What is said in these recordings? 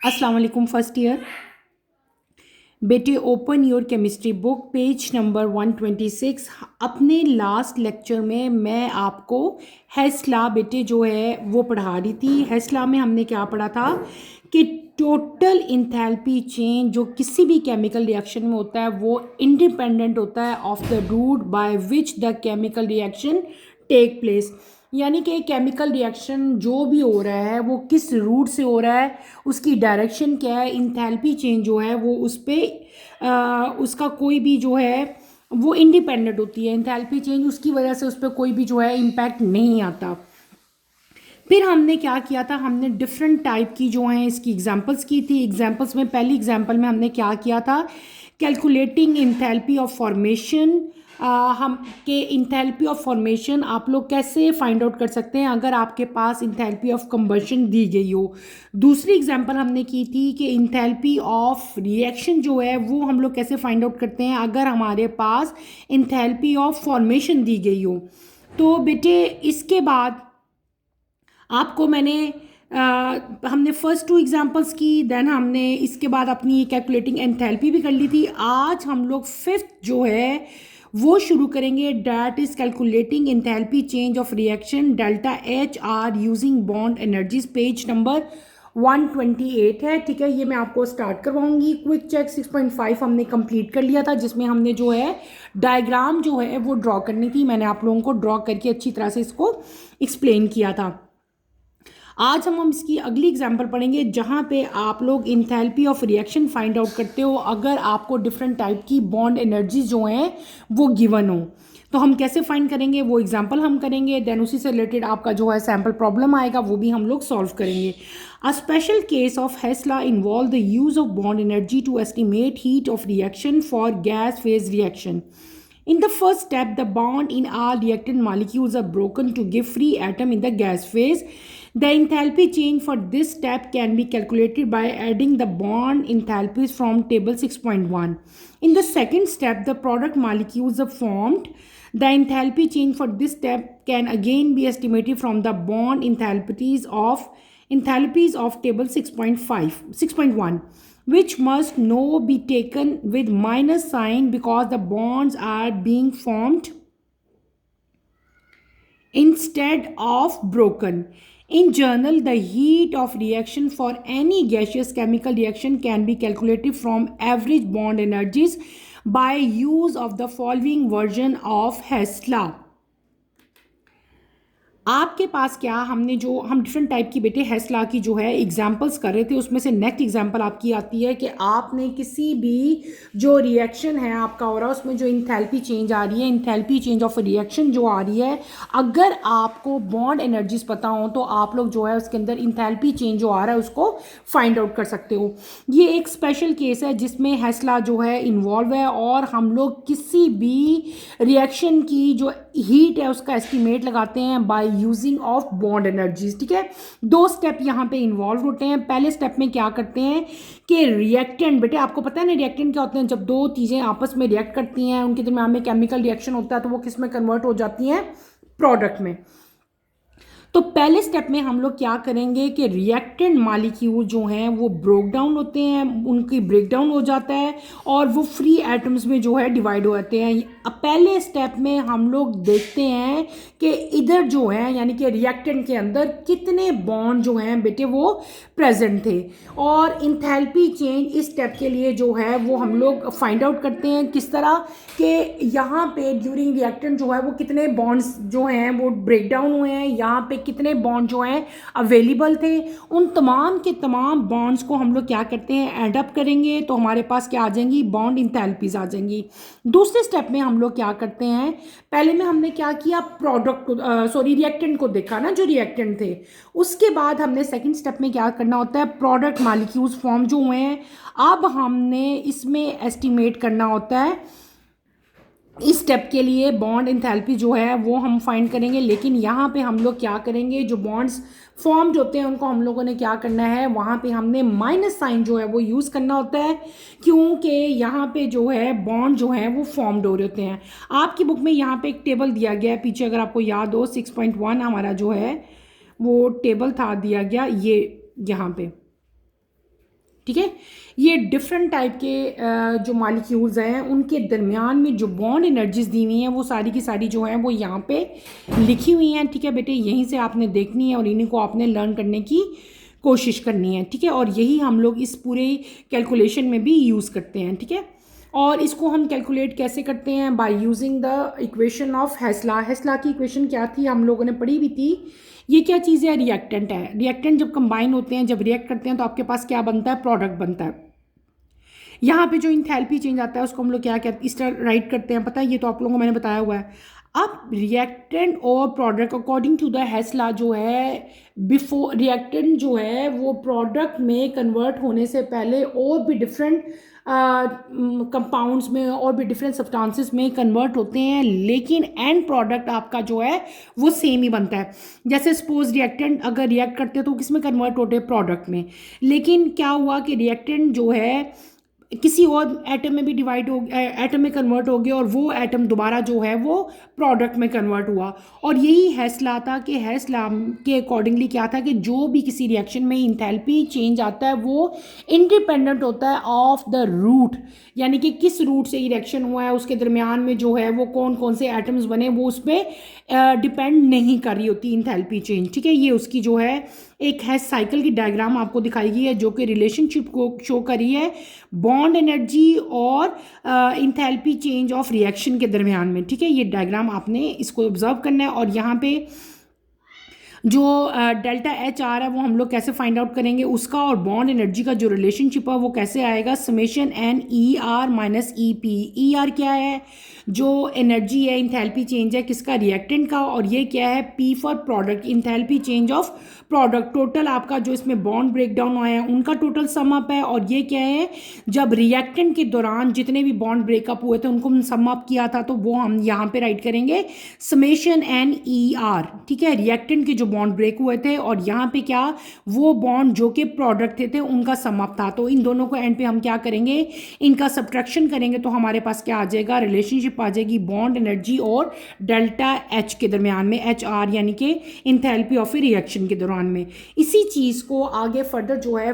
अस्सलाम वालेकुम first year. बेटे open your chemistry book page number 126। अपने लास्ट लेक्चर में मैं आपको हेस्ला बेटे जो है वो पढ़ा रही थी। हेस्ला में हमने क्या पढ़ा था कि टोटल इंथैल्पी चेंज जो किसी भी केमिकल रिएक्शन में होता है वो इंडिपेंडेंट होता है of the root by which the chemical reaction take place. यानी कि केमिकल रिएक्शन जो भी हो रहा है वो किस रूट से हो रहा है, उसकी डायरेक्शन क्या है, इंथैल्पी चेंज जो है वो उस पर उसका कोई भी जो है वो इंडिपेंडेंट होती है। इंथैल्पी चेंज उसकी वजह से उस पर कोई भी जो है इम्पैक्ट नहीं आता। फिर हमने क्या किया था, हमने डिफरेंट टाइप की जो हैं इसकी एग्जांपल्स की थी। एग्जांपल्स में पहली एग्जांपल में हमने क्या किया था, कैलकुलेटिंग इंथैल्पी ऑफ फॉर्मेशन। हम के इंथैल्पी ऑफ फॉर्मेशन आप लोग कैसे फाइंड आउट कर सकते हैं अगर आपके पास इंथैल्पी ऑफ कंबशन दी गई हो। दूसरी एग्जांपल हमने की थी कि इंथैल्पी ऑफ रिएक्शन जो है वो हम लोग कैसे फाइंड आउट करते हैं अगर हमारे पास इंथैल्पी ऑफ फॉर्मेशन दी गई हो। तो बेटे इसके बाद आपको हमने फर्स्ट टू एग्जांपल्स की, देन हमने इसके बाद अपनी कैलकुलेटिंग एंथैल्पी भी कर ली थी। आज हम लोग फिफ्थ जो है वो शुरू करेंगे, that is calculating enthalpy change of reaction delta H R using bond energies. Page number 128 है, ठीक है। ये मैं आपको स्टार्ट करवाऊंगी। क्विक चेक 6.5 हमने कंप्लीट कर लिया था, जिसमें हमने जो है डायग्राम जो है वो ड्रॉ करनी थी। मैंने आप लोगों को ड्रॉ करके अच्छी तरह से इसको एक्सप्लेन किया था। आज हम इसकी अगली एग्जांपल पढ़ेंगे जहाँ पे आप लोग enthalpy of reaction find out करते हो अगर आपको डिफरेंट टाइप की बॉन्ड एनर्जीज जो हैं वो गिवन हो। तो हम कैसे फाइंड करेंगे वो एग्जांपल हम करेंगे, देन उसी से रिलेटेड आपका जो है सैम्पल प्रॉब्लम आएगा वो भी हम लोग सॉल्व करेंगे। A special case of Hess law involve the use of bond energy to estimate heat of reaction for gas phase reaction. In the first step, the bond in all reactant molecules are broken to give free atom in the gas phase. The enthalpy change for this step can be calculated by adding the bond enthalpies from table 6.1. In the second step, the product molecules are formed. The enthalpy change for this step can again be estimated from the bond enthalpies of table 6.1, which must now be taken with minus sign because the bonds are being formed instead of broken. In general, the heat of reaction for any gaseous chemical reaction can be calculated from average bond energies by use of the following version of Heslaw. आपके पास क्या, हम different type की बेटे हेस्ला की जो है examples कर रहे थे, उसमें से नेक्स्ट एग्जांपल आपकी आती है कि आपने किसी भी जो रिएक्शन है आपका हो रहा है उसमें जो इंथैल्पी चेंज आ रही है, इंथैल्पी चेंज ऑफ रिएक्शन जो आ रही है, अगर आपको बॉन्ड एनर्जीज पता हो तो आप लोग जो है उसके अंदर इंथैल्पी चेंज जो आ रहा है उसको फाइंड आउट कर सकते हो। ये एक स्पेशल केस है जिसमें हेस्ला जो है इन्वॉल्व है और हम लोग किसी भी रिएक्शन की जो हीट है उसका एस्टिमेट लगाते हैं by using of bond energies, ठीक है। दो स्टेप यहाँ पे इन्वॉल्व होते हैं। पहले स्टेप में क्या करते हैं कि रिएक्टेंट, बेटे आपको पता है ना रिएक्टेंट क्या होते हैं, जब दो चीज़ें आपस में रिएक्ट करती हैं उनके दरमियान में केमिकल रिएक्शन होता है तो वो किस में कन्वर्ट हो जाती हैं, प्रोडक्ट में। तो पहले स्टेप में हम लोग क्या करेंगे कि रिएक्टेंट मालिक्यूल जो हैं वो ब्रोक डाउन होते हैं, उनकी ब्रेक डाउन हो जाता है और वो फ्री एटम्स में जो है डिवाइड हो जाते हैं। अब पहले स्टेप में हम लोग देखते हैं कि इधर जो है यानी कि रिएक्टेंट के अंदर कितने बॉन्ड जो हैं बेटे वो प्रेजेंट थे, और इंथैल्पी चेंज इस स्टेप के लिए जो है वो हम लोग फाइंड आउट करते हैं किस तरह कि यहाँ पे ड्यूरिंग रिएक्टेंट जो है वो कितने बॉन्ड्स जो हैं वो ब्रेक डाउन हुए हैं, यहाँ पे कितने बॉन्ड जो हैं अवेलेबल थे। उन तमाम के तमाम बॉन्ड्स को हम लोग क्या करते हैं, एड अप करेंगे तो हमारे पास क्या आ जाएंगी, बॉन्ड इंथैल्पीज आ जाएंगी। दूसरे स्टेप में हम लोग क्या करते हैं, पहले में हमने क्या किया, प्रोडक्ट को रिएक्टेंट को देखा ना, जो रिएक्टेंट थे। उसके बाद हमने सेकेंड स्टेप में क्या करना होता है, प्रोडक्ट मालिक्यूल्स फॉर्म जो हुए हैं अब हमने इसमें एस्टिमेट करना होता है। इस स्टेप के लिए बॉन्ड इंथैल्पी जो है वो हम फाइंड करेंगे, लेकिन यहाँ पे हम लोग क्या करेंगे, जो बॉन्ड्स फॉर्म्ड होते हैं उनको हम लोगों ने क्या करना है, वहाँ पे हमने माइनस साइन जो है वो यूज़ करना होता है, क्योंकि यहाँ पे जो है बॉन्ड जो है वो फॉर्म्ड हो रहे होते हैं। आपकी बुक में यहाँ पे एक टेबल दिया गया है पीछे, अगर आपको याद हो 6.1 हमारा जो है वो टेबल था दिया गया, ये यहाँ पे ठीक है। ये डिफरेंट टाइप के जो मॉलिक्यूल्स हैं उनके दरमियान में जो बॉन्ड एनर्जीज दी हुई हैं वो सारी की सारी जो हैं वो यहाँ पे लिखी हुई हैं, ठीक है बेटे। यहीं से आपने देखनी है और इन्हीं को आपने लर्न करने की कोशिश करनी है, ठीक है। और यही हम लोग इस पूरे कैलकुलेशन में भी यूज़ करते हैं, ठीक है। और इसको हम कैलकुलेट कैसे करते हैं? By using the equation of Hess law. Hess law की इक्वेशन क्या थी, हम लोगों ने पढ़ी भी थी। ये क्या चीज़ है? रिएक्टेंट है। रिएक्टेंट जब कंबाइन होते हैं, जब रिएक्ट करते हैं तो आपके पास क्या बनता है? प्रोडक्ट बनता है। यहाँ पे जो इंथैल्पी चेंज आता है उसको हम लोग क्या कहते हैं, इस तरह राइट करते हैं, पता है, ये तो आप लोगों को मैंने बताया हुआ है। अब रिएक्टेंट और प्रोडक्ट अकॉर्डिंग टू द हेस्ला जो है, बिफोर रिएक्टेंट जो है वो प्रोडक्ट में कन्वर्ट होने से पहले और भी डिफरेंट कंपाउंड्स में और भी डिफरेंट सब्सटेंसेस में कन्वर्ट होते हैं, लेकिन एंड प्रोडक्ट आपका जो है वो सेम ही बनता है। जैसे सपोज रिएक्टेंट अगर रिएक्ट करते हैं तो किस में कन्वर्ट होते हैं? प्रोडक्ट में। लेकिन क्या हुआ कि रिएक्टेंट जो है किसी और एटम में भी डिवाइड हो, एटम में कन्वर्ट हो गया और वो एटम दोबारा जो है वो प्रोडक्ट में कन्वर्ट हुआ। और यही हेस्ला था कि हेस्ला के अकॉर्डिंगली क्या था कि जो भी किसी रिएक्शन में इंथैल्पी चेंज आता है वो इंडिपेंडेंट होता है ऑफ द रूट, यानी कि किस रूट से रिएक्शन हुआ है उसके दरमियान में जो है वो कौन कौन से एटम्स बने वो उस पर डिपेंड नहीं कर रही होती इंथैल्पी चेंज, ठीक है। ये उसकी जो है एक है साइकिल की डायग्राम आपको दिखाई गई है जो कि रिलेशनशिप को शो करी है बॉन्ड एनर्जी और इंथैल्पी चेंज ऑफ रिएक्शन के दरमियान में, ठीक है। ये डायग्राम आपने इसको ऑब्जर्व करना है। और यहाँ पे जो डेल्टा एच आर है वो हम लोग कैसे फाइंड आउट करेंगे उसका, और बॉन्ड एनर्जी का जो रिलेशनशिप है वो कैसे आएगा? Summation N E R minus E P. E R क्या है? जो एनर्जी है, इंथैल्पी चेंज है किसका? रिएक्टेंट का। और ये क्या है? P for product, enthalpy change of product. Total आपका जो इसमें बॉन्ड ब्रेक डाउन आया है उनका टोटल सम अप है। और ये क्या है? जब रिएक्टेंट के दौरान जितने भी बॉन्ड ब्रेकअप हुए थे उनको हम सम अप किया था, तो वो हम यहाँ पे राइट करेंगे समेशन एन ई आर, ठीक है। रिएक्टेंट के जो बॉन्ड ब्रेक हुए थे और यहाँ पे क्या, वो बॉन्ड जो कि प्रोडक्ट थे उनका सम अप था। तो इन दोनों को एंड पे हम क्या करेंगे? इनका सब्ट्रैक्शन करेंगे तो हमारे पास क्या आ जाएगा? रिलेशनशिप आ जाएगी बॉन्ड एनर्जी और डेल्टा एच के दरमियान में, एच आर यानी कि इंथैल्पी ऑफ ए रिएक्शन के दौरान में। इसी चीज़ को आगे फर्दर जो है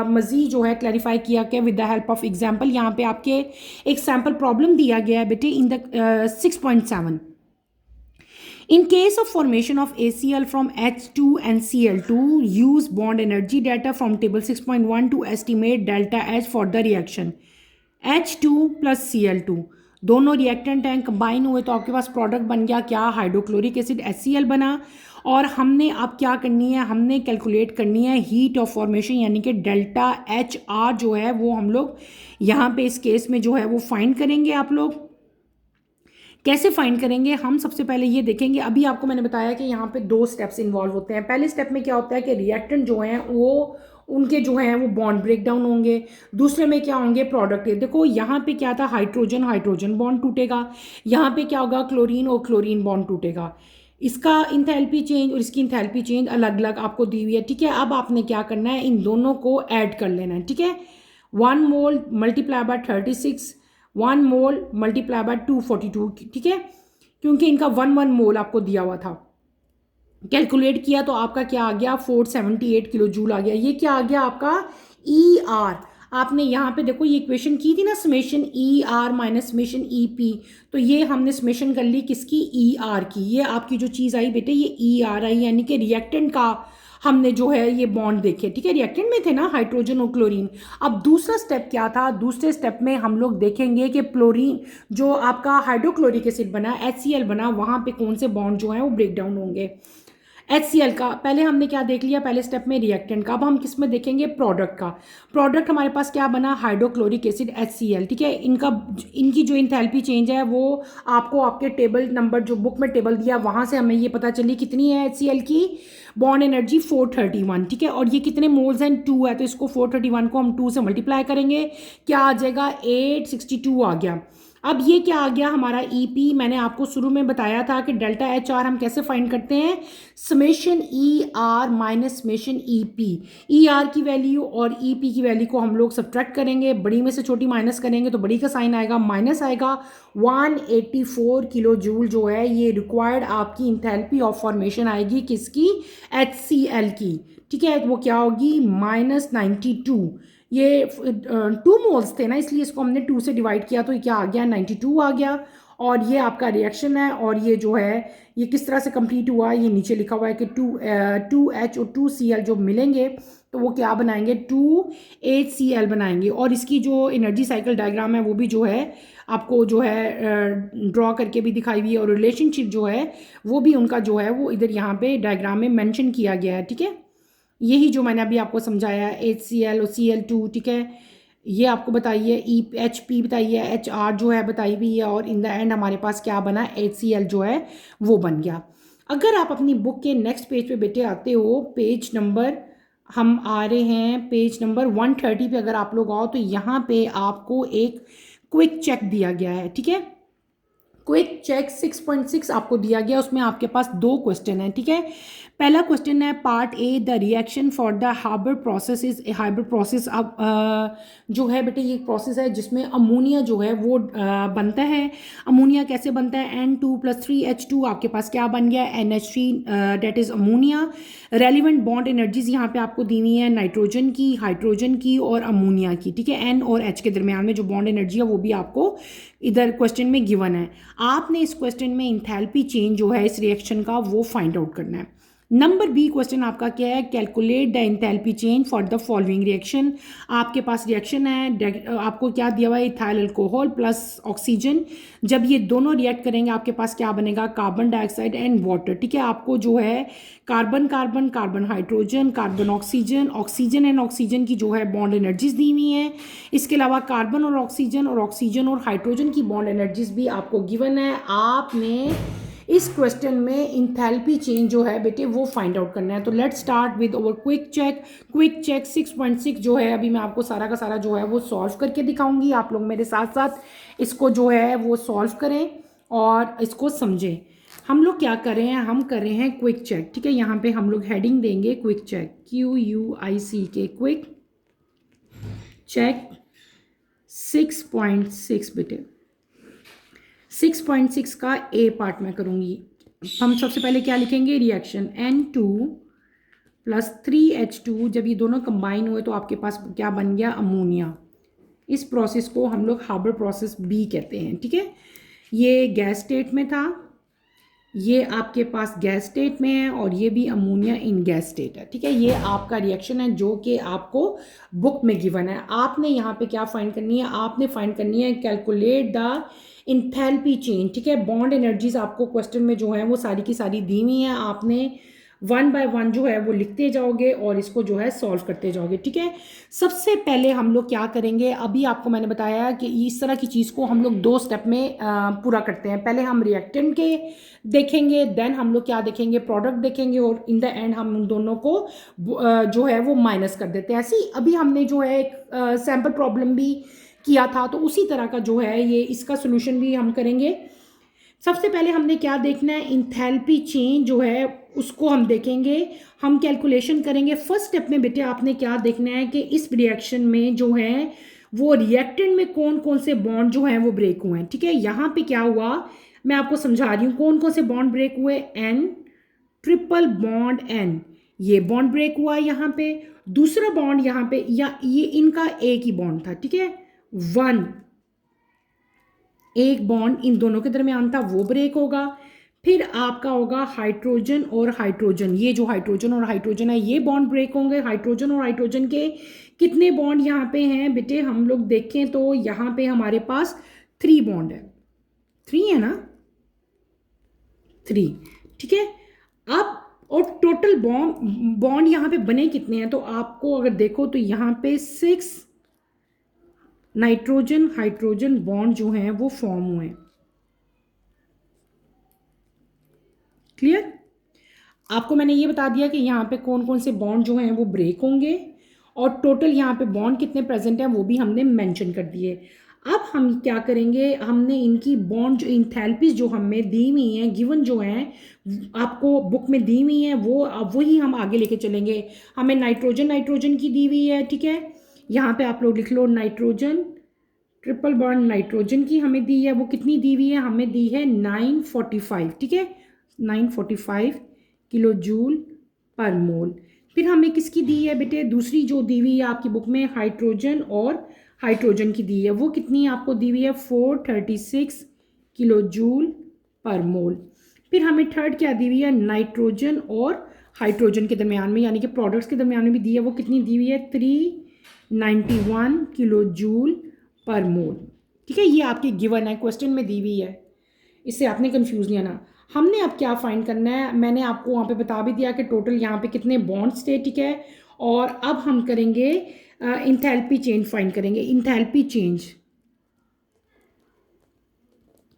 मज़ीद जो है क्लैरिफाई किया गया with the help of example. यहाँ पे आपके एक सैम्पल प्रॉब्लम दिया गया है बेटे in the 6.7। In case of formation of ACl from H2 and Cl2, use bond energy data from table 6.1 to estimate delta H for the reaction. H2 plus Cl2 दोनों reactant हैं, combine हुए तो आपके पास product बन गया क्या? Hydrochloric acid HCl बना। और हमने अब क्या करनी है? हमने कैलकुलेट करनी है हीट ऑफ फॉर्मेशन, यानी कि डेल्टा एच आर जो है वो हम लोग यहाँ पे इस केस में जो है वो फाइंड करेंगे। आप लोग कैसे फाइंड करेंगे? हम सबसे पहले ये देखेंगे, अभी आपको मैंने बताया कि यहाँ पे 2 स्टेप्स इन्वॉल्व होते हैं। पहले स्टेप में क्या होता है कि रिएक्टेंट जो हैं वो उनके जो हैं वो बॉन्ड ब्रेक डाउन होंगे। दूसरे में क्या होंगे? प्रोडक्ट। देखो यहाँ पे क्या था? हाइड्रोजन हाइड्रोजन बॉन्ड टूटेगा। यहाँ पे क्या होगा? क्लोरीन और क्लोरीन बॉन्ड टूटेगा। इसका इंथैल्पी चेंज और इसकी इंथैल्पी चेंज अलग अलग आपको दी हुई है, ठीक है। अब आपने क्या करना है? इन दोनों को ऐड कर लेना है, ठीक है। 1 mole multiply by 36, 1 mole multiply by 242, ठीक है, क्योंकि इनका 1 मोल आपको दिया हुआ था। कैलकुलेट किया तो आपका क्या आ गया? 478 किलो जूल आ गया। ये क्या आ गया आपका? E R. आपने यहाँ पे देखो ये इक्वेशन की थी ना, summation E R minus summation E P, तो ये हमने समेशन कर ली किसकी? ई आर की। ये आपकी जो चीज़ आई बेटे ये ई आर आई, यानी कि रिएक्टेंट का हमने जो है ये बॉन्ड देखे, ठीक है। रिएक्टेंट में थे ना हाइड्रोजन और क्लोरीन। अब दूसरा स्टेप क्या था? दूसरे स्टेप में हम लोग देखेंगे कि क्लोरीन जो आपका हाइड्रोक्लोरिक एसिड बना, HCl बना, वहाँ पे कौन से बॉन्ड जो हैं वो ब्रेक डाउन होंगे। HCl का पहले हमने क्या देख लिया पहले स्टेप में? रिएक्टेंट का। अब हम किस में देखेंगे? प्रोडक्ट का। प्रोडक्ट हमारे पास क्या बना? हाइड्रोक्लोरिक एसिड HCl, ठीक है। इनकी जो इंथैल्पी चेंज है वो आपको आपके टेबल नंबर जो बुक में टेबल दिया वहाँ से हमें ये पता चली कितनी है HCl की बॉन्ड एनर्जी? 431, ठीक है। और ये कितने मोल्स हैं? 2 है, तो इसको 431 को हम 2 से मल्टीप्लाई करेंगे, क्या आ जाएगा? 862 आ गया। अब ये क्या आ गया हमारा? EP। मैंने आपको शुरू में बताया था कि डेल्टा एच आर हम कैसे फाइंड करते हैं? Summation E R minus summation E P. E are की वैल्यू और ई पी की वैल्यू को हम लोग सब्ट्रैक्ट करेंगे, बड़ी में से छोटी माइनस करेंगे तो बड़ी का साइन आएगा, माइनस आएगा। 184 किलो जूल जो है ये रिक्वायर्ड आपकी इंथैल्पी ऑफ फॉर्मेशन आएगी किसकी? HCl की, ठीक है, वो क्या होगी -92। ये 2 मोल्स थे ना, इसलिए इसको हमने 2 से डिवाइड किया तो ये क्या आ गया 92 आ गया। और ये आपका रिएक्शन है, और ये जो है ये किस तरह से कंप्लीट हुआ, ये नीचे लिखा हुआ है कि 2H और 2Cl जो मिलेंगे तो वो क्या बनाएंगे 2HCl बनाएंगे। और इसकी जो एनर्जी साइकिल डायग्राम है वो भी जो है आपको जो है ड्रॉ करके भी दिखाई हुई है, और रिलेशनशिप जो है वो भी उनका जो है वो इधर यहाँ पे डायग्राम में मेंशन किया गया है। ठीक है, यही जो मैंने अभी आपको समझाया HCl और Cl2। ठीक है, ये आपको बताइए HP बताइए, HR जो है बताई हुई है, और इन द एंड हमारे पास क्या बना HCl जो है वो बन गया। अगर आप अपनी बुक के नेक्स्ट पेज पे बेटे आते हो, पेज नंबर हम आ रहे हैं पेज नंबर 130 पे अगर आप लोग आओ तो यहाँ पे आपको एक क्विक चेक दिया गया है। ठीक है, क्विक चेक 6.6 आपको दिया गया, उसमें आपके पास 2 क्वेश्चन हैं। ठीक है, पहला क्वेश्चन है part A, the reaction for the hybrid process is a hybrid process. अब जो है बेटे ये प्रोसेस है जिसमें अमोनिया जो है वो बनता है। अमोनिया कैसे बनता है, N2+3H2 आपके पास क्या बन गया NH3, that is ammonia. Relevant bond energies यहाँ पे आपको दी हुई है नाइट्रोजन की, हाइड्रोजन की और अमोनिया की। ठीक है, N और H के दरमियान में जो बॉन्ड एनर्जी है वो भी आपको इधर क्वेश्चन में गिवन है। आपने इस क्वेश्चन में इंथैल्पी चेंज जो है इस रिएक्शन का वो फाइंड आउट करना है। नंबर बी क्वेश्चन आपका क्या है, calculate the enthalpy change for the following reaction. आपके पास रिएक्शन है, आपको क्या दिया हुआ है इथाइल अल्कोहल प्लस ऑक्सीजन। जब ये दोनों रिएक्ट करेंगे आपके पास क्या बनेगा कार्बन डाइऑक्साइड एंड वाटर। ठीक है, आपको जो है carbon carbon, carbon hydrogen, carbon oxygen, oxygen and oxygen की जो है बॉन्ड एनर्जीज दी हुई हैं। इसके अलावा कार्बन और ऑक्सीजन और हाइड्रोजन की बॉन्ड एनर्जीज भी आपको गिवन है। आपने इस क्वेश्चन में इंथैल्पी चेंज जो है बेटे वो फाइंड आउट करना है। तो let's start with over quick check 6.6 जो है अभी मैं आपको सारा का सारा जो है वो सॉल्व करके दिखाऊंगी। आप लोग मेरे साथ साथ इसको जो है वो सॉल्व करें और इसको समझें। हम लोग क्या कर रहे हैं, हम कर रहे हैं क्विक चेक। ठीक है, यहाँ पे हम लोग हेडिंग देंगे quick check, QUIC quick check 6.6 बेटे। 6.6 का ए पार्ट में करूँगी। हम सबसे पहले क्या लिखेंगे, रिएक्शन N2+3H2 जब ये दोनों कंबाइन हुए तो आपके पास क्या बन गया अमोनिया। इस प्रोसेस को हम लोग हाइब्रिड प्रोसेस बी कहते हैं। ठीक है, ये गैस स्टेट में था, ये आपके पास गैस स्टेट में है, और ये भी अमोनिया इन गैस स्टेट है। ठीक है, ये आपका रिएक्शन है जो कि आपको बुक में गिवन है। आपने यहाँ पे क्या फाइंड करनी है, आपने फाइंड करनी है कैलकुलेट द इंथैल्पी चेंज। ठीक है, बॉन्ड एनर्जीज आपको क्वेश्चन में जो है वो सारी की सारी दी हुई हैं। आपने 1 बाय 1 जो है वो लिखते जाओगे और इसको जो है सॉल्व करते जाओगे। ठीक है, सबसे पहले हम लोग क्या करेंगे, अभी आपको मैंने बताया कि इस तरह की चीज़ को हम लोग 2 स्टेप में पूरा करते हैं। पहले हम रिएक्टेंट के देखेंगे, देन हम लोग क्या देखेंगे, प्रोडक्ट देखेंगे, और इन द एंड हम उन दोनों को जो है वो माइनस कर देते हैं। ऐसे ही अभी हमने जो है एक सैम्पल प्रॉब्लम भी किया था, तो उसी तरह का जो है ये इसका सोल्यूशन भी हम करेंगे। सबसे पहले हमने क्या देखना है, इंथैल्पी चेंज जो है उसको हम देखेंगे, हम कैलकुलेशन करेंगे। फर्स्ट स्टेप में बेटे आपने क्या देखना है कि इस रिएक्शन में जो है वो रिएक्टेंट में कौन कौन से बॉन्ड जो हैं वो ब्रेक हुए हैं। ठीक है, यहाँ पे क्या हुआ मैं आपको समझा रही हूँ, कौन कौन से बॉन्ड ब्रेक हुए, N ट्रिपल बॉन्ड N, ये बॉन्ड ब्रेक हुआ यहाँ पे। दूसरा बॉन्ड यहाँ पे या ये इनका एक ही बॉन्ड था। ठीक है, 1 एक बॉन्ड इन दोनों के दरमियान था वो ब्रेक होगा। फिर आपका होगा हाइड्रोजन और हाइड्रोजन, ये जो हाइड्रोजन और हाइड्रोजन है ये बॉन्ड ब्रेक होंगे। हाइड्रोजन और हाइड्रोजन के कितने बॉन्ड यहाँ पे हैं बेटे, हम लोग देखें तो यहाँ पे हमारे पास 3 बॉन्ड है, 3 है ना, 3। ठीक है, अब और टोटल बॉन्ड यहाँ पे बने कितने हैं, तो आपको अगर देखो तो यहाँ पे 6 नाइट्रोजन हाइड्रोजन बॉन्ड जो हैं वो फॉर्म हुए हैं। क्लियर, आपको मैंने ये बता दिया कि यहाँ पे कौन कौन से बॉन्ड जो हैं वो ब्रेक होंगे, और टोटल यहाँ पे बॉन्ड कितने प्रेजेंट हैं वो भी हमने मेंशन कर दिए। अब हम क्या करेंगे, हमने इनकी बॉन्ड जो इंथैल्पीज जो हमें दी हुई हैं गिवन जो हैं आपको बुक में दी हुई हैं वो अब वही हम आगे लेके चलेंगे। हमें नाइट्रोजन की दी हुई है। ठीक है, यहाँ पे आप लोग लिख लो नाइट्रोजन, ट्रिपल बॉन्ड नाइट्रोजन की हमें दी है, वो कितनी दी हुई है, हमें दी है 945। ठीक है, 945 किलो जूल पर मोल। फिर हमें किसकी दी है बेटे, दूसरी जो दी हुई है आपकी बुक में हाइड्रोजन और हाइड्रोजन की दी है, वो कितनी आपको दी हुई है 436 किलो जूल पर मोल। फिर हमें थर्ड क्या दी हुई है, नाइट्रोजन और हाइड्रोजन के दरमियान में यानी कि प्रोडक्ट्स के दरमियान में भी दी है, वो कितनी दी हुई है 391 किलो जूल पर मोल। ठीक है, ये आपकी गिवन है, क्वेश्चन में दी हुई है, इससे आपने कंफ्यूज नहीं आना। हमने अब क्या फाइंड करना है, मैंने आपको वहाँ पे बता भी दिया कि टोटल यहाँ पे कितने बॉन्ड्स थे, ठीक है। और अब हम करेंगे इंथैल्पी चेंज फाइंड करेंगे, enthalpy change.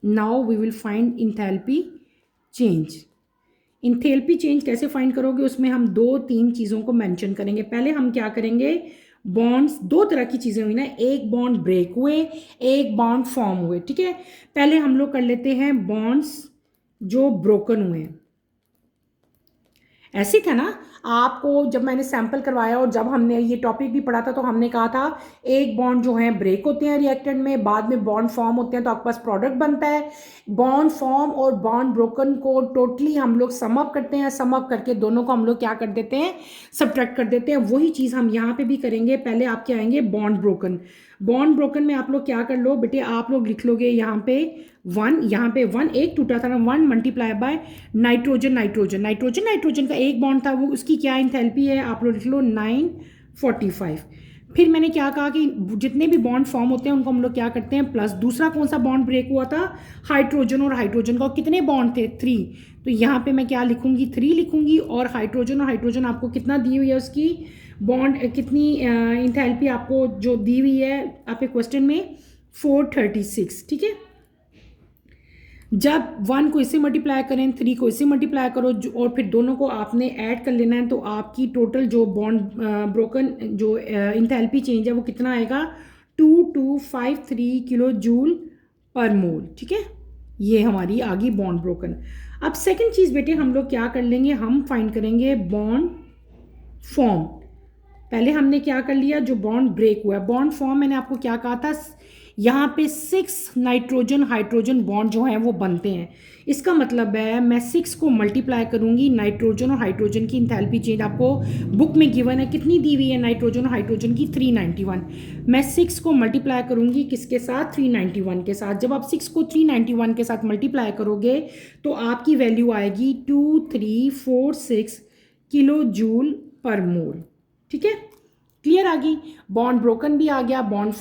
Now we will find enthalpy change. Enthalpy change कैसे फाइंड करोगे, उसमें हम दो तीन चीज़ों को मेंशन करेंगे। पहले हम क्या करेंगे, बॉन्ड्स, दो तरह की चीज़ें हुई ना, एक बॉन्ड ब्रेक हुए, एक बॉन्ड फॉर्म हुए, ठीक है। पहले हम लोग कर लेते हैं बॉन्ड्स जो ब्रोकन हुए हैं। ऐसे था ना, आपको जब मैंने सैंपल करवाया और जब हमने ये टॉपिक भी पढ़ा था तो हमने कहा था एक बॉन्ड जो है ब्रेक होते हैं रिएक्टेंट में, बाद में बॉन्ड फॉर्म होते हैं तो आपके पास प्रोडक्ट बनता है। बॉन्ड फॉर्म और बॉन्ड ब्रोकन को टोटली हम लोग सम अप करते हैं, सम अप करके दोनों को हम लोग क्या कर देते हैं, सब्ट्रैक्ट कर देते हैं। वही चीज़ हम यहाँ पे भी करेंगे। पहले आप क्या आएंगे, बॉन्ड ब्रोकन। बॉन्ड ब्रोकन में आप लोग क्या कर लो बेटे, आप लोग लिख लोगे यहाँ पे 1, यहाँ पे 1 एक टूटा था ना, 1 multiply by nitrogen, nitrogen nitrogen nitrogen का एक बॉन्ड था, वो उसकी क्या इंथैल्पी है, आप लोग लिख लो 945। फिर मैंने क्या कहा कि जितने भी बॉन्ड फॉर्म होते हैं उनको हम लोग क्या करते हैं प्लस। दूसरा कौन सा बॉन्ड ब्रेक हुआ था, हाइड्रोजन और हाइड्रोजन का, और कितने बॉन्ड थे 3, तो यहाँ पे मैं क्या लिखूंगी 3 लिखूंगी। और हाइड्रोजन और हाइड्रोजन आपको कितना दी हुई है, उसकी बॉन्ड कितनी इंथैल्पी आपको जो दी हुई है आपके क्वेश्चन में 436, ठीक है। जब 1 को इससे मल्टीप्लाई करें, 3 को इससे मल्टीप्लाई करो और फिर दोनों को आपने ऐड कर लेना है, तो आपकी टोटल जो बॉन्ड ब्रोकन जो इंथैल्पी चेंज है वो कितना आएगा 2253 किलो जूल पर मोल, ठीक है। ये हमारी आ गई बॉन्ड ब्रोकन। अब सेकंड चीज़ बेटे हम लोग क्या कर लेंगे, हम फाइंड करेंगे बॉन्ड फॉर्म। पहले हमने क्या कर लिया, जो बॉन्ड ब्रेक हुआ है, बॉन्ड फॉर्म मैंने आपको क्या कहा था, यहाँ पे 6 नाइट्रोजन हाइड्रोजन बॉन्ड जो हैं वो बनते हैं। इसका मतलब है मैं 6 को मल्टीप्लाई करूंगी, नाइट्रोजन और हाइड्रोजन की इंथैल्पी चेंज आपको बुक में गिवन है, कितनी दी हुई है नाइट्रोजन और हाइड्रोजन की 391। मैं 6 को मल्टीप्लाई करूंगी किसके साथ, 391 के साथ। जब आप 6 को 391 के साथ मल्टीप्लाई करोगे तो आपकी वैल्यू आएगी 2346 किलो जूल पर मोल, ठीक है। क्लियर आ गई, बॉन्ड ब्रोकन भी आ गया, बॉन्ड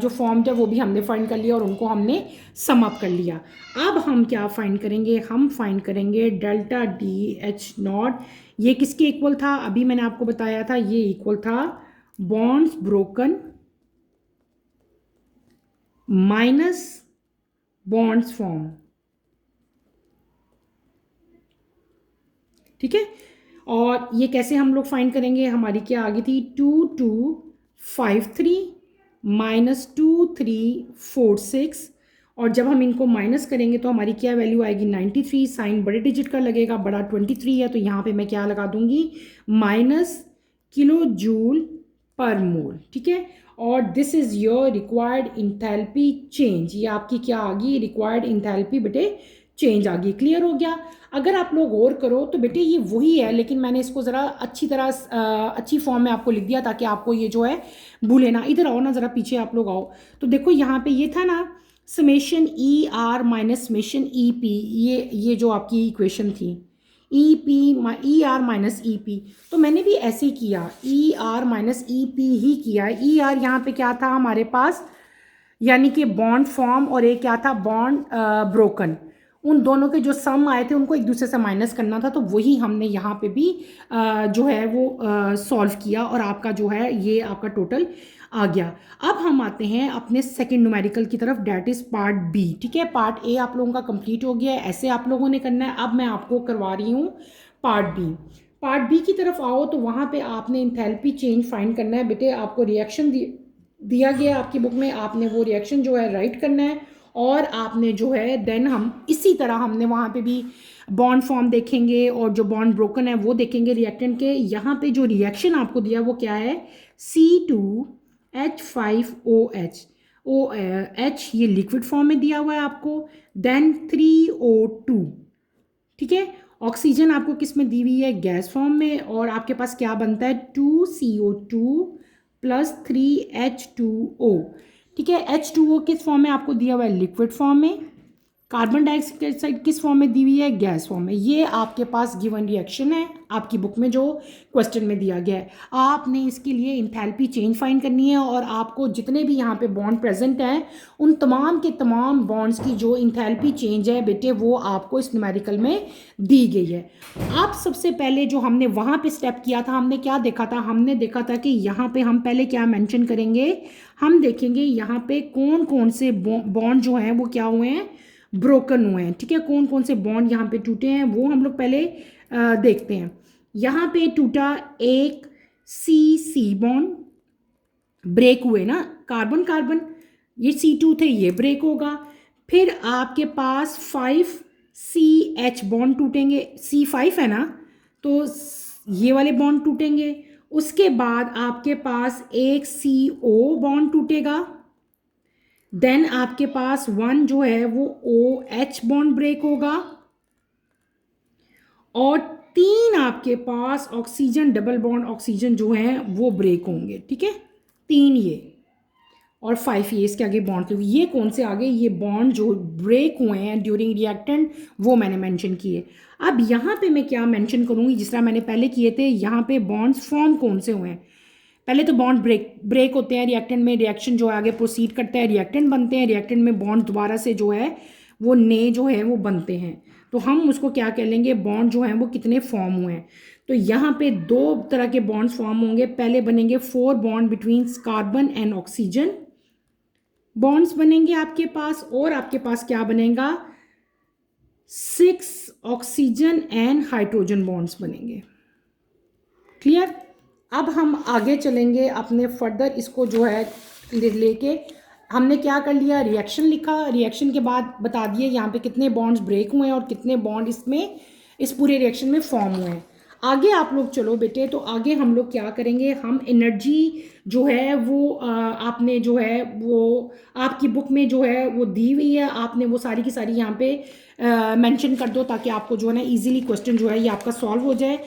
जो फॉर्म है वो भी हमने फाइंड कर लिया और उनको हमने सम अप कर लिया। अब हम क्या फाइंड करेंगे, हम फाइंड करेंगे डेल्टा डी एच नॉट। ये किसके इक्वल था, अभी मैंने आपको बताया था, ये इक्वल था bonds broken minus bonds form, ठीक है। और ये कैसे हम लोग फाइंड करेंगे, हमारी क्या आ गई थी 2253 माइनस 2346, और जब हम इनको माइनस करेंगे तो हमारी क्या वैल्यू आएगी 93। साइन बड़े डिजिट का लगेगा, बड़ा 23 है, तो यहाँ पे मैं क्या लगा दूंगी माइनस किलो जूल पर मोल, ठीक है। और this is your required enthalpy change, ये आपकी क्या आ गई, रिक्वायर्ड इंथैल्पी बेटे चेंज आ गई। क्लियर हो गया। अगर आप लोग और करो तो बेटे ये वही है, लेकिन मैंने इसको ज़रा अच्छी तरह अच्छी फॉर्म में आपको लिख दिया ताकि आपको ये जो है भूले ना। इधर आओ ना, ज़रा पीछे आप लोग आओ, तो देखो यहाँ पे ये था ना summation E R minus summation E P, ये जो आपकी इक्वेशन थी E R minus E P, तो मैंने भी ऐसे ही किया, E R minus E P ही किया। ई आर यहाँ पे क्या था हमारे पास, यानी कि बॉन्ड फॉर्म, और एक क्या था बॉन्ड ब्रोकन। उन दोनों के जो सम आए थे उनको एक दूसरे से माइनस करना था, तो वही हमने यहाँ पे भी जो है वो सॉल्व किया और आपका जो है ये आपका टोटल आ गया। अब हम आते हैं अपने सेकंड न्यूमेरिकल की तरफ, डेट इज पार्ट बी, ठीक है। पार्ट ए आप लोगों का कंप्लीट हो गया है, ऐसे आप लोगों ने करना है। अब मैं आपको करवा रही हूँ पार्ट बी। पार्ट बी की तरफ आओ तो वहाँ पे आपने इंथैल्पी चेंज फाइंड करना है बेटे। आपको रिएक्शन दिया गया आपकी बुक में, आपने वो रिएक्शन जो है राइट करना है, और आपने जो है देन हम इसी तरह हमने वहाँ पे भी बॉन्ड फॉर्म देखेंगे और जो बॉन्ड ब्रोकन है वो देखेंगे रिएक्टेंट के। यहाँ पे जो रिएक्शन आपको दिया वो क्या है, C2H5OH, OH ये लिक्विड फॉर्म में दिया हुआ है आपको, देन 3O2, ठीक है। ऑक्सीजन आपको किस में दी हुई है, गैस फॉर्म में, और आपके पास क्या बनता है 2CO2 प्लस 3H2O। ठीक है, H2O किस फॉर्म में आपको दिया हुआ है, लिक्विड फॉर्म में। कार्बन डाइऑक्साइड किस फॉर्म में दी हुई है, गैस फॉर्म में। ये आपके पास गिवन रिएक्शन है आपकी बुक में जो क्वेश्चन में दिया गया है। आपने इसके लिए इंथैल्पी चेंज फाइंड करनी है और आपको जितने भी यहाँ पे बॉन्ड प्रेजेंट हैं उन तमाम के तमाम बॉन्ड्स की जो इंथैल्पी चेंज है बेटे वो आपको इस न्यूमेरिकल में दी गई है। अब सबसे पहले जो हमने वहाँ पे स्टेप किया था, हमने क्या देखा था, हमने देखा था कि यहाँ पे हम पहले क्या मेंशन करेंगे, हम देखेंगे यहाँ पे कौन कौन से बॉन्ड जो हैं वो क्या हुए हैं, ब्रोकन हुए हैं। ठीक है, कौन कौन से बॉन्ड यहाँ पे टूटे हैं वो हम लोग पहले देखते हैं। यहाँ पे टूटा एक C बॉन्ड, ब्रेक हुए ना, कार्बन कार्बन, ये C2 थे, ये ब्रेक होगा। फिर आपके पास 5CH बॉन्ड टूटेंगे, C5 है ना, तो ये वाले बॉन्ड टूटेंगे। उसके बाद आपके पास एक CO बॉन्ड टूटेगा। देन आपके पास 1 जो है वो OH बॉन्ड ब्रेक होगा, और 3 आपके पास ऑक्सीजन डबल बॉन्ड ऑक्सीजन जो है वो ब्रेक होंगे। ठीक है, 3 ये और 5 ये इसके आगे बॉन्ड, क्योंकि ये कौन से आगे, ये बॉन्ड जो ब्रेक हुए हैं ड्यूरिंग रिएक्टेंट वो मैंने मेंशन किए। अब यहाँ पे मैं क्या मेंशन करूँगी, जिस तरह मैंने पहले किए थे, यहाँ पे बॉन्ड्स फॉर्म कौन से हुए हैं। पहले तो बॉन्ड ब्रेक होते हैं रिएक्टेंट में, रिएक्शन जो है आगे प्रोसीड करता है, रिएक्टेंट बनते हैं, रिएक्टेंट में बॉन्ड दोबारा से जो है वो नए जो है वो बनते हैं, तो हम उसको क्या कह लेंगे, बॉन्ड जो हैं वो कितने फॉर्म हुए हैं। तो यहाँ पे 2 तरह के बॉन्ड्स फॉर्म होंगे। पहले बनेंगे 4 bond between carbon and oxygen bonds बनेंगे आपके पास, और आपके पास क्या बनेगा, 6 ऑक्सीजन एंड हाइड्रोजन बॉन्ड्स बनेंगे। क्लियर। अब हम आगे चलेंगे अपने फर्दर, इसको जो है लेके हमने क्या कर लिया, रिएक्शन लिखा, रिएक्शन के बाद बता दिए यहाँ पे कितने बॉन्ड्स ब्रेक हुए हैं और कितने बॉन्ड इसमें इस पूरे रिएक्शन में फॉर्म हुए हैं। आगे आप लोग चलो बेटे, तो आगे हम लोग क्या करेंगे, हम एनर्जी जो है वो आपने जो है वो आपकी बुक में जो है वो दी हुई है, आपने वो सारी की सारी यहाँ पे मेंशन कर दो ताकि आपको जो है ना इजीली क्वेश्चन जो है ये आपका सॉल्व हो जाए।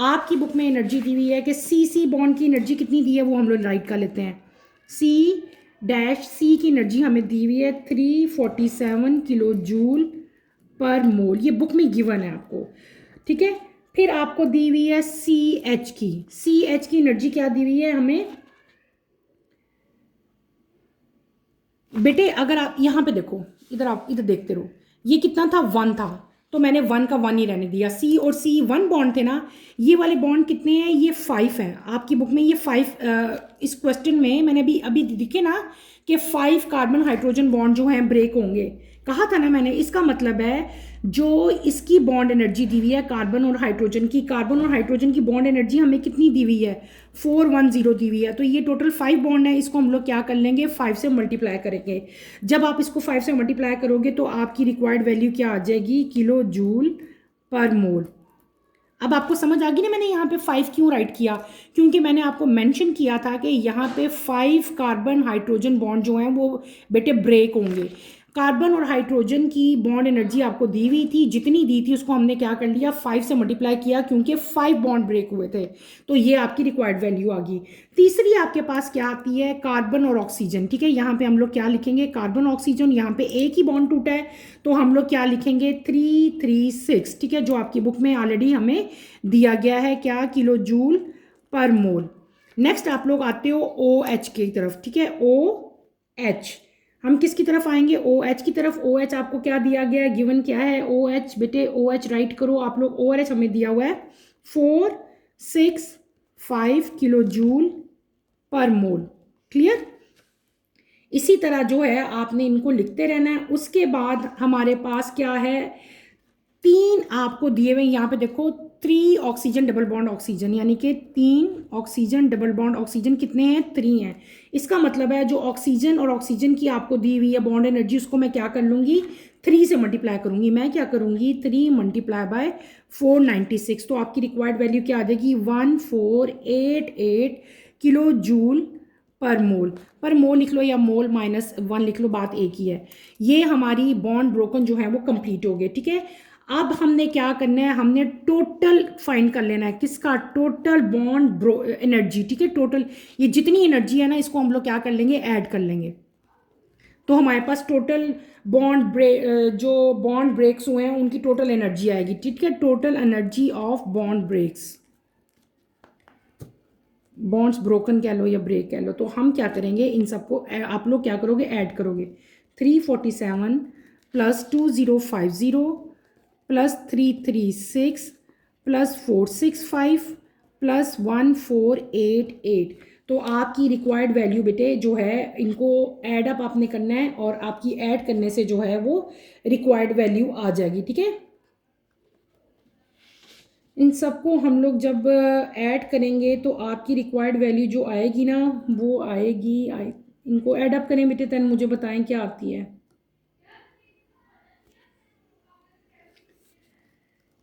आपकी बुक में एनर्जी दी हुई है कि C बॉन्ड की एनर्जी कितनी दी है वो हम लोग राइट कर लेते हैं। C की एनर्जी हमें दी हुई है 347 किलो जूल पर मोल, ये बुक में गिवन है आपको। ठीक है, फिर आपको दी हुई है CH की एनर्जी क्या दी हुई है हमें बेटे, अगर आप यहाँ पे देखो, इधर आप इधर देखते रहो, ये कितना था, 1 था, तो मैंने 1 का 1 ही रहने दिया। C और C 1 बॉन्ड थे ना, ये वाले बॉन्ड कितने हैं, ये 5 हैं आपकी बुक में, ये 5 इस क्वेश्चन में मैंने अभी दिखे ना कि 5 कार्बन हाइड्रोजन बॉन्ड जो हैं ब्रेक होंगे, कहा था ना मैंने। इसका मतलब है जो इसकी बॉन्ड एनर्जी दी हुई है कार्बन और हाइड्रोजन की बॉन्ड एनर्जी हमें कितनी दी हुई है, 410 दी हुई है। तो ये टोटल 5 बॉन्ड है, इसको हम लोग क्या कर लेंगे, 5 से मल्टीप्लाई करेंगे। जब आप इसको 5 से मल्टीप्लाई करोगे तो आपकी रिक्वायर्ड वैल्यू क्या आ जाएगी, किलो जूल पर मोल। अब आपको समझ आ गई ना मैंने यहाँ पे 5 क्यों राइट किया, क्योंकि मैंने आपको मेंशन किया था कि यहाँ पे 5 कार्बन हाइड्रोजन बॉन्ड जो हैं वो बेटे ब्रेक होंगे। कार्बन और हाइड्रोजन की बॉन्ड एनर्जी आपको दी हुई थी, जितनी दी थी उसको हमने क्या कर लिया, 5 से मल्टीप्लाई किया, क्योंकि 5 बॉन्ड ब्रेक हुए थे, तो ये आपकी रिक्वायर्ड वैल्यू आ गई। तीसरी आपके पास क्या आती है, कार्बन और ऑक्सीजन। ठीक है, यहाँ पे हम लोग क्या लिखेंगे, कार्बन ऑक्सीजन, यहाँ पे एक ही बॉन्ड टूटा है तो हम लोग क्या लिखेंगे, 336। ठीक है, जो आपकी बुक में ऑलरेडी हमें दिया गया है, क्या, किलो जूल पर मोल। नेक्स्ट आप लोग आते हो OH की तरफ। ठीक है, OH, हम किसकी तरफ आएंगे, OH की तरफ। OH आपको क्या दिया गया है, गिवन क्या है, OH बेटे, OH राइट करो आप लोग। OH हमें दिया हुआ है 465 किलो जूल पर मोल। क्लियर। इसी तरह जो है आपने इनको लिखते रहना है। उसके बाद हमारे पास क्या है, 3 आपको दिए हुए, यहाँ पे देखो 3 ऑक्सीजन डबल बॉन्ड ऑक्सीजन, यानी कि 3 ऑक्सीजन डबल बॉन्ड ऑक्सीजन कितने हैं, 3 हैं। इसका मतलब है जो ऑक्सीजन और ऑक्सीजन की आपको दी हुई है बॉन्ड एनर्जी, उसको मैं क्या कर लूँगी, 3 से मल्टीप्लाई करूँगी। मैं क्या करूँगी, 3 मल्टीप्लाई बाय 496, तो आपकी रिक्वायर्ड वैल्यू क्या आ जाएगी, 1488 किलो जूल पर मोल लिख लो या मोल -1 लिख लो, बात एक ही है। ये हमारी बॉन्ड ब्रोकन जो है वो कंप्लीट हो गए। ठीक है, अब हमने क्या करना है, हमने टोटल फाइंड कर लेना है, किसका, टोटल बॉन्ड एनर्जी, ठीक है। टोटल ये जितनी एनर्जी है ना, इसको हम लोग क्या कर लेंगे, ऐड कर लेंगे। तो हमारे पास टोटल बॉन्ड ब्रेक, जो बॉन्ड ब्रेक्स हुए हैं उनकी टोटल एनर्जी आएगी, ठीक है। Total energy of bond breaks, bonds broken कह लो या ब्रेक कह लो, तो हम क्या करेंगे, इन सबको आप लोग क्या करोगे, ऐड करोगे। 347 प्लस 2050 प्लस 336 प्लस 465 प्लस 1488। तो आपकी रिक्वायर्ड वैल्यू बेटे जो है, इनको ऐड अप आपने करना है और आपकी ऐड करने से जो है वो रिक्वायर्ड वैल्यू आ जाएगी, ठीक है। इन सबको हम लोग जब ऐड करेंगे तो आपकी रिक्वायर्ड वैल्यू जो आएगी ना, वो आएगी इनको ऐड अप करें बेटे, तन मुझे बताएं क्या आती है।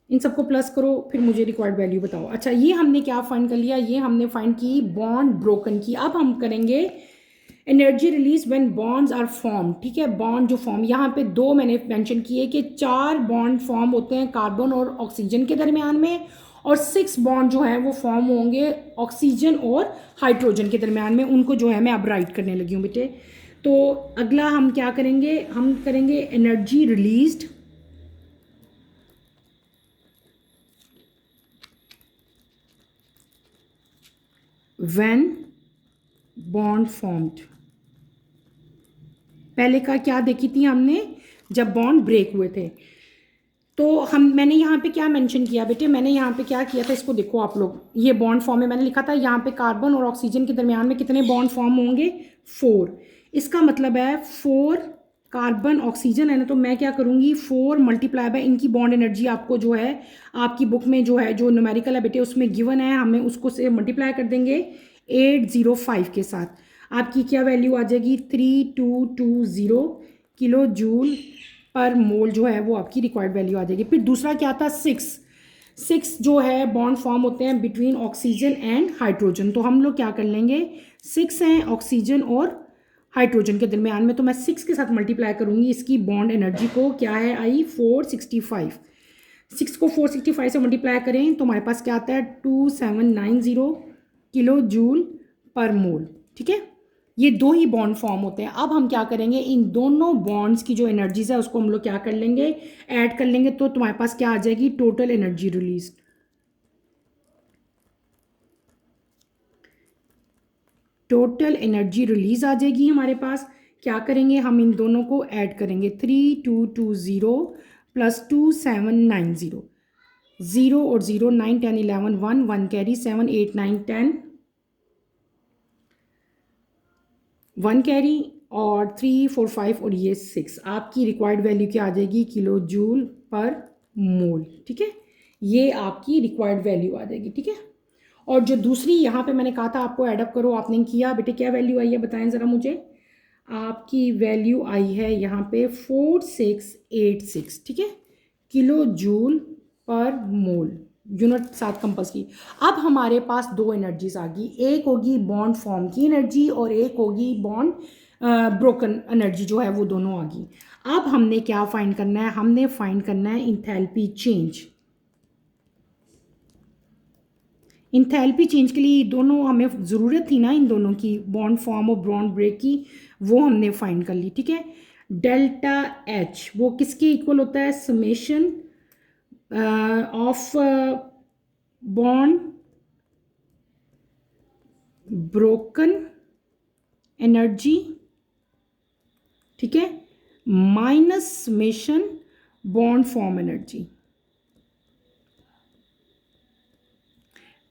इन सबको प्लस करो, फिर मुझे रिक्वायर्ड वैल्यू बताओ। अच्छा, ये हमने क्या फाइंड कर लिया, ये हमने फाइंड की बॉन्ड ब्रोकन की। अब हम करेंगे energy release when bonds are form, ठीक है। बॉन्ड जो फॉर्म, यहाँ पे दो मैंने मेंशन किए कि 4 बॉन्ड फॉर्म होते हैं कार्बन और ऑक्सीजन के दरमियान में, और 6 बॉन्ड जो है वो फॉर्म होंगे ऑक्सीजन और हाइड्रोजन के दरमियान में। उनको जो है मैं अब राइट करने लगी हूँ बेटे। तो अगला हम क्या करेंगे, हम करेंगे energy released when bond formed. पहले का क्या देखी थी हमने, जब बॉन्ड ब्रेक हुए थे। तो मैंने यहाँ पे क्या मेंशन किया बेटे, मैंने यहाँ पे क्या किया था, इसको देखो आप लोग। ये बॉन्ड फॉर्म में मैंने लिखा था यहाँ पे कार्बन और ऑक्सीजन के दरमियान में कितने बॉन्ड फॉर्म होंगे, 4। इसका मतलब है 4 कार्बन ऑक्सीजन है ना, तो मैं क्या करूँगी, 4 मल्टीप्लाई बाय इनकी बॉन्ड एनर्जी, आपको जो है आपकी बुक में जो है, जो न्यूमेरिकल है बेटे उसमें गिवन है, हमें उसको से मल्टीप्लाई कर देंगे 805 के साथ। आपकी क्या वैल्यू आ जाएगी, 3220 किलो जूल पर मोल जो है वो आपकी रिक्वायर्ड वैल्यू आ जाएगी। फिर दूसरा क्या था, 6 जो है बॉन्ड फॉर्म होते हैं बिटवीन ऑक्सीजन एंड हाइड्रोजन। तो हम लोग क्या कर लेंगे, 6 हैं ऑक्सीजन और हाइड्रोजन के दरमियान में, तो मैं 6 के साथ मल्टीप्लाई करूंगी इसकी बॉन्ड एनर्जी को, क्या है आई 465। 6 को 465 से मल्टीप्लाई करें तो हमारे पास क्या आता है, 2790 किलो जूल पर मोल, ठीक है। ये दो ही बॉन्ड फॉर्म होते हैं। अब हम क्या करेंगे, इन दोनों बॉन्ड्स की जो एनर्जीज है उसको हम लोग क्या कर लेंगे, ऐड कर लेंगे। तो तुम्हारे पास क्या आ जाएगी, total energy release. Total energy release आ जाएगी हमारे पास। क्या करेंगे, हम इन दोनों को ऐड करेंगे, 3220 प्लस 2790, 0 और 0, 9 10 11 1 कैरी, 7 8 9 10 1 कैरी, और 3 4 5 और ये 6। आपकी रिक्वायर्ड वैल्यू क्या आ जाएगी, किलो जूल पर मोल, ठीक है। ये आपकी रिक्वायर्ड वैल्यू आ जाएगी, ठीक है। और जो दूसरी यहाँ पे मैंने कहा था आपको एडअप करो, आपने किया बेटे, क्या वैल्यू आई है बताएं ज़रा मुझे। आपकी वैल्यू आई है यहाँ पे 4686, ठीक है, किलो जूल पर मोल, यूनिट साथ कंपल्सरी। अब हमारे पास दो एनर्जीज आ गई, एक होगी बॉन्ड फॉर्म की एनर्जी और एक होगी बॉन्ड ब्रोकन एनर्जी, जो है वो दोनों आ गई। अब हमने क्या फाइंड करना है, हमने फाइंड करना है इंथैल्पी चेंज। इंथैल्पी चेंज के लिए दोनों हमें ज़रूरत थी ना, इन दोनों की, बॉन्ड फॉर्म और बॉन्ड ब्रेक की, वो हमने फाइंड कर ली, ठीक है। डेल्टा एच वो किसके इक्वल होता है, summation of bond broken energy, ठीक है, minus summation bond form energy.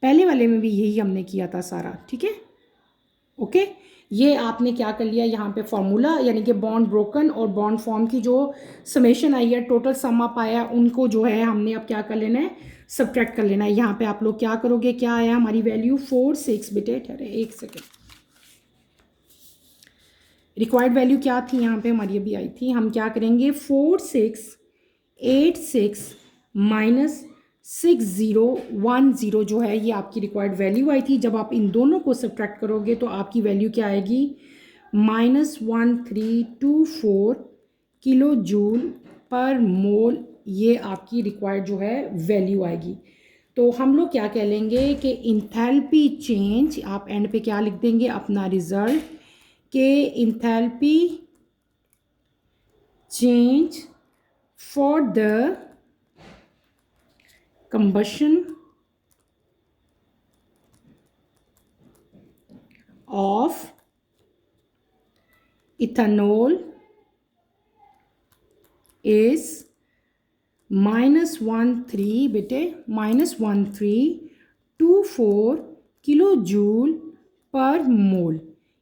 पहले वाले में भी यही हमने किया था सारा, ठीक है, ओके। ये आपने क्या कर लिया यहाँ पे फॉर्मूला, यानी कि बॉन्ड ब्रोकन और बॉन्ड फॉर्म की जो समेशन आई है, टोटल सम अप आया, उनको जो है हमने अब क्या कर लेना है, सब्ट्रैक्ट कर लेना है। यहाँ पे आप लोग क्या करोगे, क्या आया हमारी वैल्यू 46 बेटे, ठहरे एक सेकेंड, रिक्वायर्ड वैल्यू क्या थी यहाँ पे हमारी अभी आई थी, हम क्या करेंगे 4686 माइनस 6010 जो है ये आपकी रिक्वायर्ड वैल्यू आई थी। जब आप इन दोनों को सब्ट्रैक्ट करोगे तो आपकी वैल्यू क्या आएगी, -1324 किलो जूल पर मोल ये आपकी रिक्वायर्ड जो है वैल्यू आएगी। तो हम लोग क्या कह लेंगे कि इंथैल्पी चेंज, आप एंड पे क्या लिख देंगे अपना रिजल्ट, के enthalpy change for the combustion of ethanol is -13 बेटे -1324 किलो जूल पर मोल।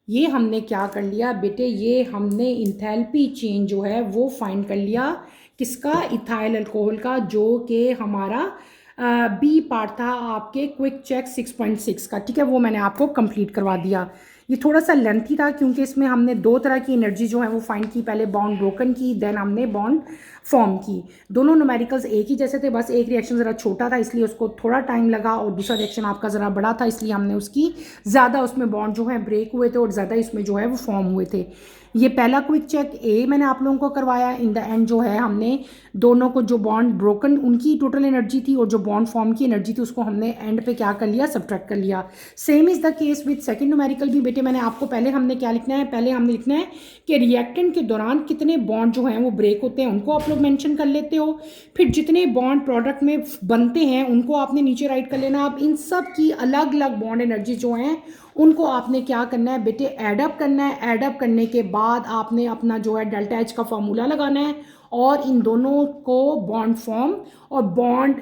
ये हमने क्या कर लिया बेटे, ये हमने इंथैल्पी चेंज जो है वो फाइंड कर लिया किसका, इथाइल अल्कोहल का, जो कि हमारा बी पार्ट था आपके क्विक चेक 6.6 का। ठीक है, वो मैंने आपको कंप्लीट करवा दिया। ये थोड़ा सा लेंथी था क्योंकि इसमें हमने दो तरह की एनर्जी जो है वो फाइंड की, पहले बॉन्ड ब्रोकन की, देन हमने बॉन्ड फॉर्म की। दोनों न्यूमेरिकल्स एक ही जैसे थे, बस एक रिएक्शन ज़रा छोटा था इसलिए उसको थोड़ा टाइम लगा, और दूसरा रिएक्शन आपका ज़रा बड़ा था इसलिए हमने उसकी ज़्यादा उसमें बॉन्ड जो है ब्रेक हुए थे और ज़्यादा इसमें जो है वो फॉर्म हुए थे। ये पहला क्विक चेक ए मैंने आप लोगों को करवाया। इन द एंड जो है हमने दोनों को, जो बॉन्ड ब्रोकन उनकी टोटल एनर्जी थी और जो बॉन्ड फॉर्म की एनर्जी थी, उसको हमने एंड पे क्या कर लिया, सब्ट्रैक्ट कर लिया। Same is the case with second numerical भी बेटे। मैंने आपको पहले हमने क्या लिखना है, पहले हमने लिखना है कि रिएक्टेंट के दौरान कितने बॉन्ड जो हैं वो ब्रेक होते हैं, उनको आप लोग मेंशन कर लेते हो। फिर जितने बॉन्ड प्रोडक्ट में बनते हैं उनको आपने नीचे राइट कर लेना। अब इन सब की अलग अलग बॉन्ड एनर्जी जो हैं उनको आपने क्या करना है बेटे, एडअप करना है। एडअप करने के बाद आपने अपना जो है डेल्टा एच का फॉर्मूला लगाना है और इन दोनों को बॉन्ड फॉर्म और बॉन्ड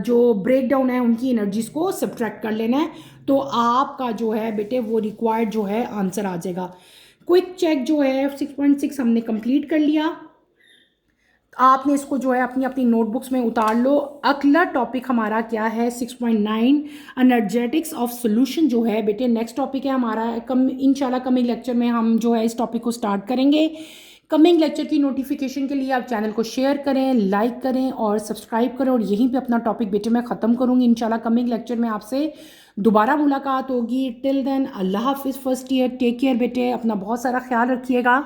जो ब्रेक डाउन है उनकी एनर्जीज को सब्ट्रैक्ट कर लेना है। तो आपका जो है बेटे वो रिक्वायर्ड जो है आंसर आ जाएगा। क्विक चेक जो है 6.6 हमने कंप्लीट कर लिया। आपने इसको जो है अपनी अपनी नोटबुक्स में उतार लो। अगला टॉपिक हमारा क्या है, 6.9 एनर्जेटिक्स ऑफ सॉल्यूशन जो है बेटे नेक्स्ट टॉपिक है हमारा। इंशाल्लाह कमिंग लेक्चर में हम जो है इस टॉपिक को स्टार्ट करेंगे। कमिंग लेक्चर की नोटिफिकेशन के लिए आप चैनल को शेयर करें, लाइक करें और सब्सक्राइब करें। और यहीं पे अपना टॉपिक बेटे मैं ख़त्म करूँगी। इंशाल्लाह कमिंग लेक्चर में आपसे दोबारा मुलाकात होगी। टिल देन अल्लाह हाफिज़ फर्स्ट ईयर, टेक केयर बेटे, अपना बहुत सारा ख्याल रखिएगा।